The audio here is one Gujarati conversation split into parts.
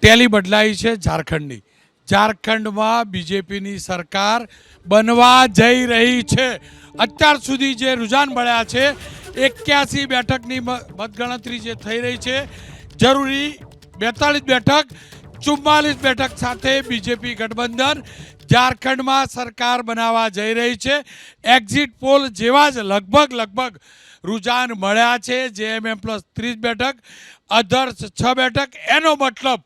ટેલી બદલાઈ છે ઝારખંડની. ઝારખંડમાં બીજેપીની સરકાર બનવા જઈ રહી છે. અત્યાર સુધી જે રુઝાન મળ્યા છે 81 બેઠકની મતગણતરી જે થઈ રહી છે, જરૂરી 42 બેઠક 44 બેઠક સાથે બીજેપી ગઠબંધન ઝારખંડમાં સરકાર બનાવવા જઈ રહી છે. એક્ઝિટ પોલ જેવા જ લગભગ રુઝાન મળ્યા છે. જેએમએમ પ્લસ 30 બેઠક, અધર્સ 6 બેઠક. એનો મતલબ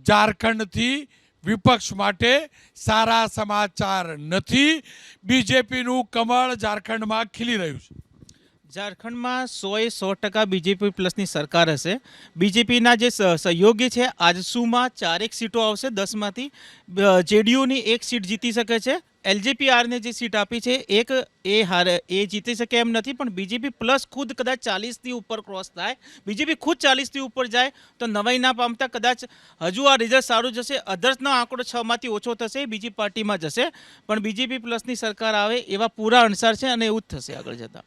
ઝારખંડથી વિપક્ષ માટે સારા સમાચાર નથી. બીજેપીનું કમળ ઝારખંડમાં ખીલી રહ્યું છે. ઝારખંડમાં 100% બીજેપી પ્લસની સરકાર હશે. બીજેપીના જે સહયોગી છે આજસુમાં 4 સીટો આવશે 10માંથી. જેડીયુની 1 સીટ જીતી શકે છે. એલજેપીઆરને જે સીટ આપી છે એ જીતી શકે એમ નથી, પણ બીજેપી પ્લસ ખુદ કદાચ 40થી ઉપર ક્રોસ થાય, બીજેપી ખુદ 40થી ઉપર જાય તો નવાઈ ના પામતા કદાચ હજુ આ રિઝલ્ટ સારું જશે. અધર્સનો આંકડો 6માંથી ઓછો થશે, બીજી પાર્ટીમાં જશે, પણ બીજેપી પ્લસની સરકાર આવે એવા પૂરા અણસાર છે અને એવું જ થશે આગળ જતા.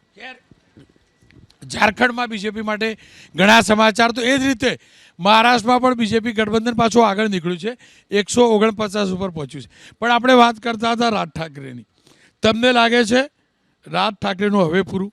ઝારખંડમાં બીજેપી માટે ઘણા સમાચાર. તો એ જ રીતે મહારાષ્ટ્રમાં પણ બીજેપી ગઠબંધન પાછું આગળ નીકળ્યું છે, 149 ઉપર પહોંચ્યું છે. પણ આપણે વાત કરતા હતા રાજ ઠાકરેની. તમને લાગે છે રાજ ઠાકરેનું હવે પૂરું?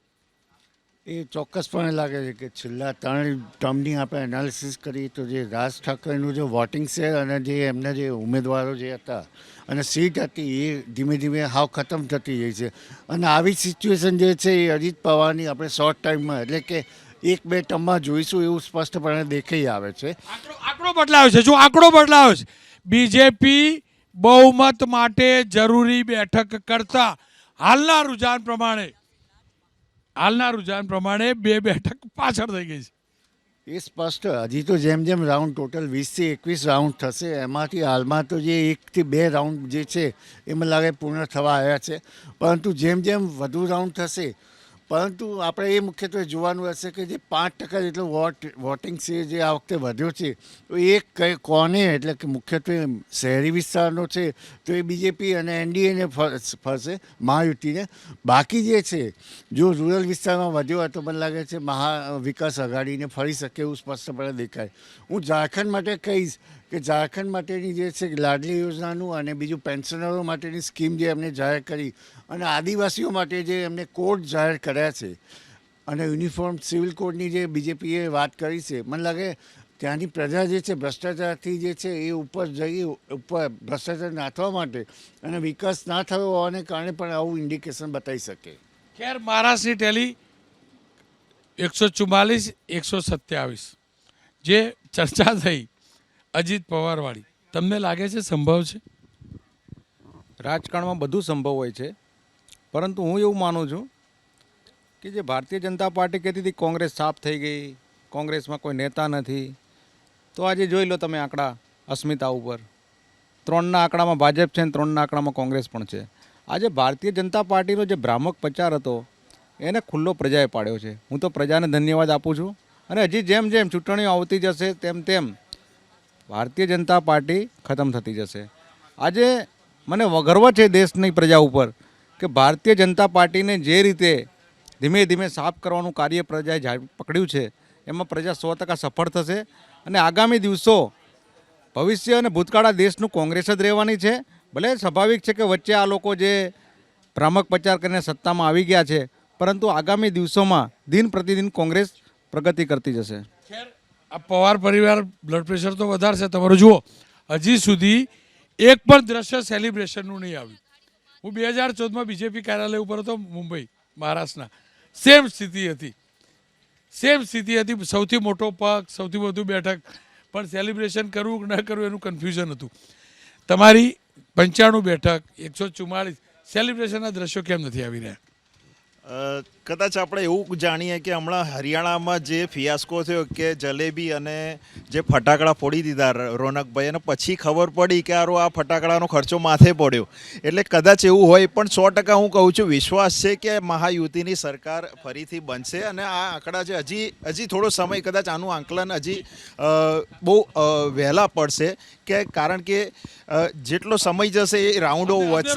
એ ચોક્કસપણે લાગે છે કે છેલ્લા 3 ટર્મની આપણે એનાલિસિસ કરીએ તો જે રાજ ઠાકરેનું જે વોટિંગ છે અને જે એમના જે ઉમેદવારો જે હતા અને સીટ હતી એ ધીમે ધીમે હાવ ખતમ થતી જાય છે. અને આવી સિચ્યુએશન જે છે એ અજીત પવારની આપણે શોર્ટ ટાઈમમાં એટલે કે 1-2 ટર્મમાં જોઈશું એવું સ્પષ્ટપણે દેખાઈ આવે છે. આંકડો બદલાયો છે. જો આંકડો બદલાયો છે, બીજેપી બહુમત માટે જરૂરી બેઠક કરતા હાલના રુઝાન પ્રમાણે 2 બેઠક પાછળ થઈ ગઈ છે. એ સ્પષ્ટ. હજી તો જેમ જેમ રાઉન્ડ ટોટલ 20થી 21 રાઉન્ડ થશે, એમાંથી હાલમાં તો જે 1થી 2 રાઉન્ડ જે છે એમાં લાગે પૂર્ણ થવા આવ્યા છે. પરંતુ જેમ જેમ વધુ રાઉન્ડ થશે, પરંતુ આપણે એ મુખ્યત્વે જોવાનું હશે કે જે 5% જેટલો વોટિંગ છે જે આ વખતે વધ્યો છે, તો એ કોને એટલે કે મુખ્યત્વે શહેરી વિસ્તારનો છે તો એ બીજેપી અને એનડીએને ફરશે, મહાયુતિને. બાકી જે છે જો રૂરલ વિસ્તારમાં વધ્યો હોય તો મને લાગે છે વિકાસ આઘાડીને ફરી શકે એવું સ્પષ્ટપણે દેખાય. હું ઝારખંડ માટે કહીશ કે ઝારખંડ માટેની જે છે લાડલી યોજનાનું અને બીજું પેન્શનરો માટેની સ્કીમ જે એમને જાહેર કરી અને આદિવાસીઓ માટે જે એમને કોડ જાહેર કર્યા છે અને યુનિફોર્મ સિવિલ કોડની જે બીજેપીએ વાત કરી છે, મને લાગે ત્યાંની પ્રજા જે છે ભ્રષ્ટાચારથી જે છે એ ઉપર ભ્રષ્ટાચાર નાથવા માટે અને વિકાસ ના થયો હોવાને કારણે પણ આવું ઇન્ડિકેશન બતાવી શકે. ખેર, મહારાષ્ટ્રની ટેલી 144, 127 જે ચર્ચા થઈ અજીત પવારવાળી, તમને લાગે છે સંભવ છે? રાજકારણમાં બધું સંભવ હોય છે, પરંતુ હું એવું માનું છું કે જે ભારતીય જનતા પાર્ટી કહેતી હતી કોંગ્રેસ સાફ થઈ ગઈ, કોંગ્રેસમાં કોઈ નેતા નથી, તો આજે જોઈ લો તમે આંકડા અસ્મિતા ઉપર. 3ના આંકડામાં ભાજપ છે અને 3ના આંકડામાં કોંગ્રેસ પણ છે. આજે ભારતીય જનતા પાર્ટીનો જે ભ્રામક પ્રચાર હતો એને ખુલ્લો પ્રજાએ પાડ્યો છે. હું તો પ્રજાને ધન્યવાદ આપું છું. અને હજી જેમ જેમ ચૂંટણીઓ આવતી જશે તેમ ભારતીય જનતા પાર્ટી ખતમ થતી જશે. આજે મને ગર્વ છે દેશની પ્રજા ઉપર કે ભારતીય જનતા પાર્ટીને જે રીતે ધીમે ધીમે સાફ કરવાનું કાર્ય પ્રજાએ પકડ્યું છે એમાં પ્રજા 100% સફળ થશે. અને આગામી દિવસો ભવિષ્ય અને ભૂતકાળા દેશનું કોંગ્રેસ જ રહેવાની છે. ભલે સ્વાભાવિક છે કે વચ્ચે આ લોકો જે ભ્રામક પ્રચાર કરીને સત્તામાં આવી ગયા છે, પરંતુ આગામી દિવસોમાં દિન પ્રતિદિન કોંગ્રેસ પ્રગતિ કરતી જશે. આ પવાર પરિવાર બ્લડ પ્રેશર તો વધારશે તમારું. જુઓ, હજી સુધી એક પણ દ્રશ્ય સેલિબ્રેશનનું નહીં આવ્યું. હું 2014માં બીજેપી કાર્યાલય ઉપર હતો મુંબઈ, મહારાષ્ટ્રના. સેમ સ્થિતિ હતી. સૌથી મોટો પક્ષ, સૌથી વધુ બેઠક, પણ સેલિબ્રેશન કરવું કે ન કરવું એનું કન્ફ્યુઝન હતું. તમારી 95 બેઠક, 144 સેલિબ્રેશનના દ્રશ્યો કેમ નથી આવી રહ્યા? કદાચ આપણે એવું જાણીએ કે હમણાં હરિયાણામાં જે ફિયાસ્કો થયો કે જલેબી અને જે ફટાકડા ફોડી દીધા રોનકભાઈ, અને પછી ખબર પડી કે આ ફટાકડાનો ખર્ચો માથે પડ્યો. એટલે કદાચ એવું હોય, પણ 100% હું કહું છું વિશ્વાસ છે કે મહાયુતિની સરકાર ફરીથી બનશે. અને આ આંકડા જે હજી થોડો સમય, કદાચ આનું આંકલન હજી બહુ વહેલા પડશે, કે કારણ કે જેટલો સમય જશે એ રાઉન્ડો વધશે.